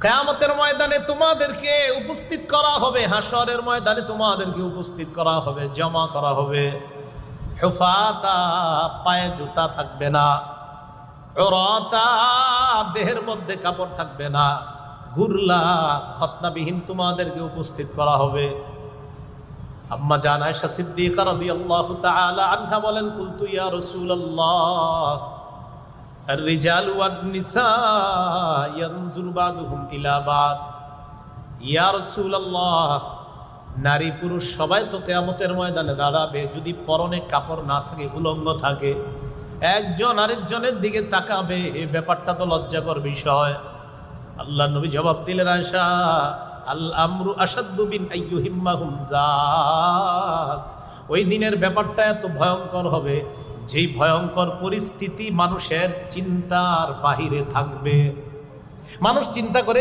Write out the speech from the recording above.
কিয়ামতের ময়দানে তোমাদেরকে উপস্থিত করা হবে, হাসরের ময়দানে তোমাদেরকে উপস্থিত করা হবে, জমা করা হবে। হুফাতা, পায়ে জুতা থাকবে না, উরাতা, দেহের মধ্যে কাপড় থাকবে না, গুরলা, খতনাবিহীন তোমাদেরকে উপস্থিত করা হবে। আম্মা জান আয়েশা সিদ্দিকা রাদিয়াল্লাহু তাআলা আনহা বলেন, কুলতু ইয়া রাসূলুল্লাহ আর-রিজালু ওয়ান-নিসা ইয়ানজুরু বা'দুহুম ইলা বা'দ। ইয়া রাসূলুল্লাহ, নারী পুরুষ সবাই তো কিয়ামতের ময়দানে দাঁড়াবে, যদি পরনে কাপড় না থাকে, উলঙ্গ থাকে, একজন আরেকজনের দিকে তাকাবে, এই ব্যাপারটা তো লজ্জাকর বিষয়। আল্লাহ নবী জবাব দিলেন, আয়েশা, আল আমরু আশাদ্দু বিন আইয়ুহিম্মাহুম যাক। ওই দিনের ব্যাপারটা এত ভয়ঙ্কর হবে, যেই ভয়ঙ্কর পরিস্থিতি মানুষের চিন্তার বাহিরে থাকবে। মানুষ চিন্তা করে